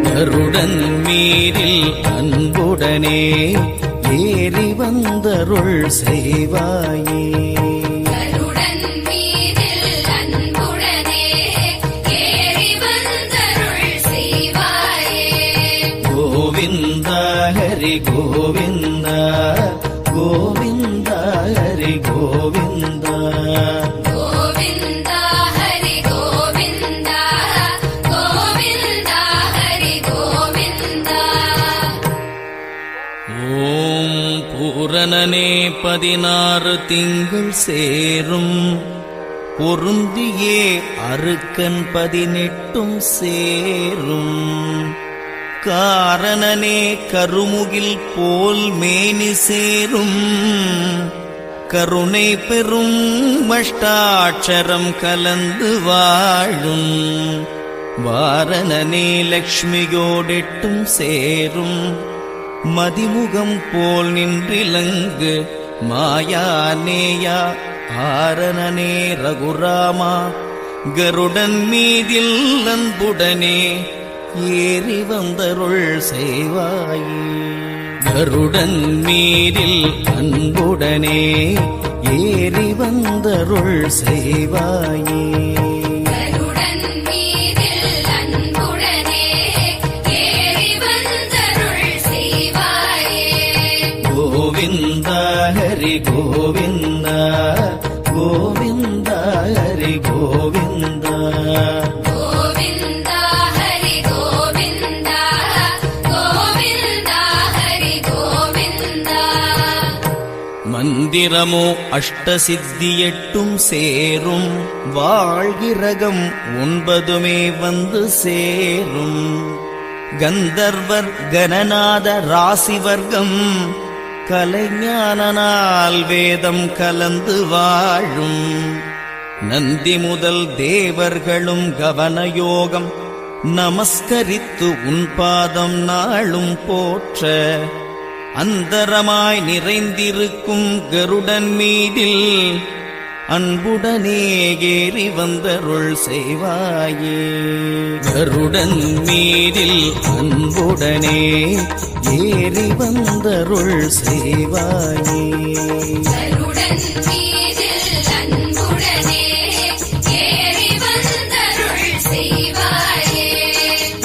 கருடன் மீதில் அன்புடனே ஏறி வந்தருள் செய்வாயே. கருடன் மீதில் அன்புடனே ஏறி வந்தருள் செய்வாயே. கோவிந்தா ஹரி கோவிந்தா கோவிந்தா ஹரி கோவிந்தா கோவிந்தா ஹரி கோவிந்தா கோவிந்தா ஹரி கோவிந்தா. ஓம் பூரணனே 16 திங்கள் சேரும் பொருந்தியே அருக்கன் 18 சேரும். காரணனே கருமுகில் போல் மேனி சேரும் கருணை பெரும் அஷ்டாட்சரம் கலந்து வாழும். வாரணனே லக்ஷ்மியோடெட்டும் சேரும் மதிமுகம் போல் நின்றிலங்கு மாயானேயா. ஆரணனே ரகுராமா கருடன் மீதில் அன்புடனே ஏறி வந்தருள் செய்வாயே. கருடன் மீதில் அன்புடனே ஏறி வந்தருள் செய்வாயே. கருடன் மீதில் அன்புடனே ஏறி வந்தருள் செய்வாயே. கோவிந்தா ஹரி கோவிந்தா கோவிந்தா ஹரி கோவிந்தா கோவிந்தா ஹரி கோவிந்தா கோவிந்தா ஹரி கோவிந்தா. மந்திரமோ அஷ்டசித்தி 8 சேரும் வாழ்கிரகம் 9 வந்து சேரும். கந்தர்வர் கணநாத ராசிவர்க்கம் கலைஞானனால் வேதம் கலந்து வாழும். நந்தி முதல் தேவர்களும் கவனயோகம் நமஸ்கரித்து உன் பாதம் நாளும் போற்ற. அந்தரமாய் நிறைந்திருக்கும் கருடன் மீதில் அன்புடனே ஏறி வந்தருள் செய்வாயே. கருடன் மீதில் அன்புடனே ஏறி வந்தருள் செய்வாயே. கருடன் மீதில் அன்புடனே ஏறி வந்தருள் செய்வாயே.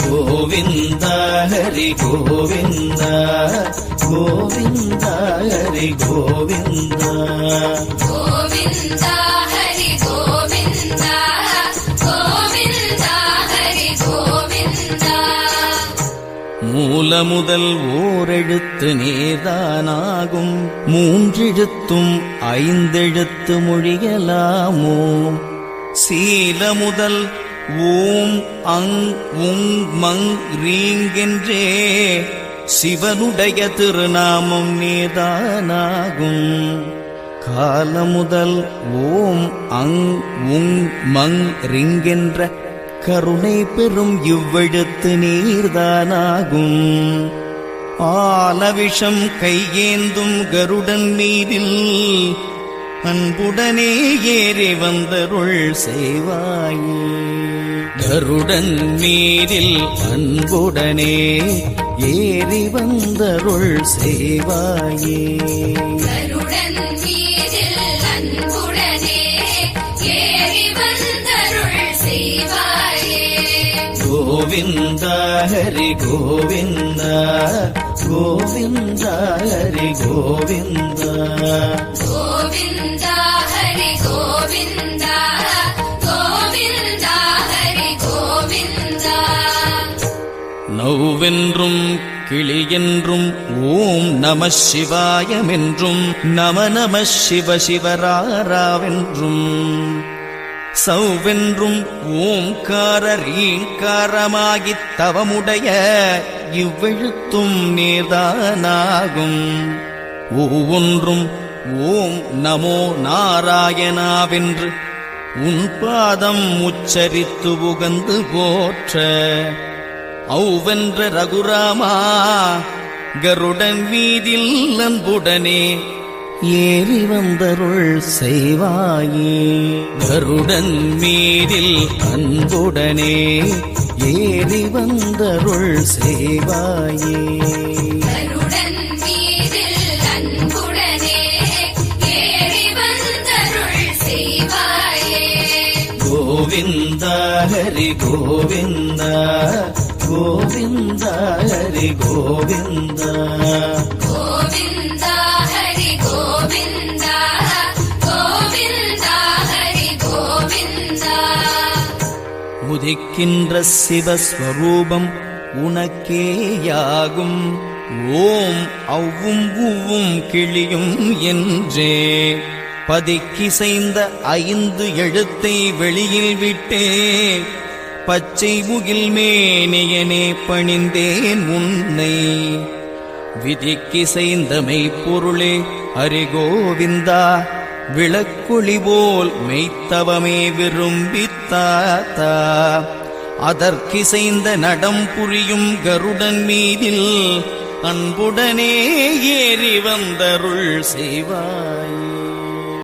கோவிந்தா ஹரி கோவிந்தா கோவிந்தா ஹரி கோவிந்தா கோவிந்தா ஹரி கோவிந்தா கோவிந்தா ஹரி கோவிந்தா. மூல முதல் ஓரெழுத்து நேதானாகும் 3 எழுத்தும் 5 எழுத்து மொழியலாமோ. சீல முதல் ஓம் அங் உங் மங் ரீங் என்றே சிவனுடைய திருநாமம் நேதானாகும். கால முதல் ஓம் அங் உங் மங் ரிங் என்ற கருணை பெறும் இவ்வெழுத்து நீர்தானாகும். ஆலவிஷம் கையேந்தும் கருடன் மீதில் அன்புடனே ஏறி வந்தருள் செய்வாயே. கருடன் மீதில் அன்புடனே ஏறி வந்தருள் செய்வாயே. கருடன் மீதில் அன்புடனே ஏறி வந்தருள் செய்வாயே. கோவிந்தா ஹரி கோவிந்தா கோவிந்தா ஹரி கோவிந்தா கோவிந்தா ஹரி கோவிந்தா கோவிந்தா ஹரி கோவிந்தா. நௌவென்றும் கிளியென்றும் ஓம் நம சிவாயமென்றும் நம நம சிவ சிவராராவென்றும் சௌவென்றும் ஓம்கார ரீங்காரமாகித் தவமுடைய இவ்வெழுத்தும் நேர்தானாகும். ஒவ்வொன்றும் ஓம் நமோ நாராயணாவென்று உன் பாதம் உச்சரித்து உகந்து போற்ற. ஔவென்ற ரகுராமா கருடன் மீதில் அன்புடனே ஏறி வந்தருள் செய்வாயே. கருடன் மீதில் அன்புடனே ஏறி வந்தருள் செய்வாயே. கருடன் மீதில் அன்புடனே ஏறி வந்தருள் செய்வாயே. கோவிந்தா ஹரி கோவிந்தா கோவிந்தா ஹரி கோவிந்தா கோவிந்தா ஹரி கோவிந்தா கோவிந்தா ஹரி கோவிந்தா. உதிக்கின்ற சிவஸ்வரூபம் உனக்கேயாகும். ஓம் அவ்வும் உவ்வும் கிளியும் என்றே பதிக்கிசைந்த 5 எழுத்தை வெளியில் விட்டே பச்சை முகில் மேனியனே பணிந்தேன் உன்னை. விதிக்கிசைந்தமை பொருளே ஹரிகோவிந்தா விளக்கொளி போல் மெய்த்தவமே விரும்பித்தாத்தா. அதற்கிசைந்த நடம் புரியும் கருடன் மீதில் அன்புடனே ஏறி வந்தருள் செய்வாயே.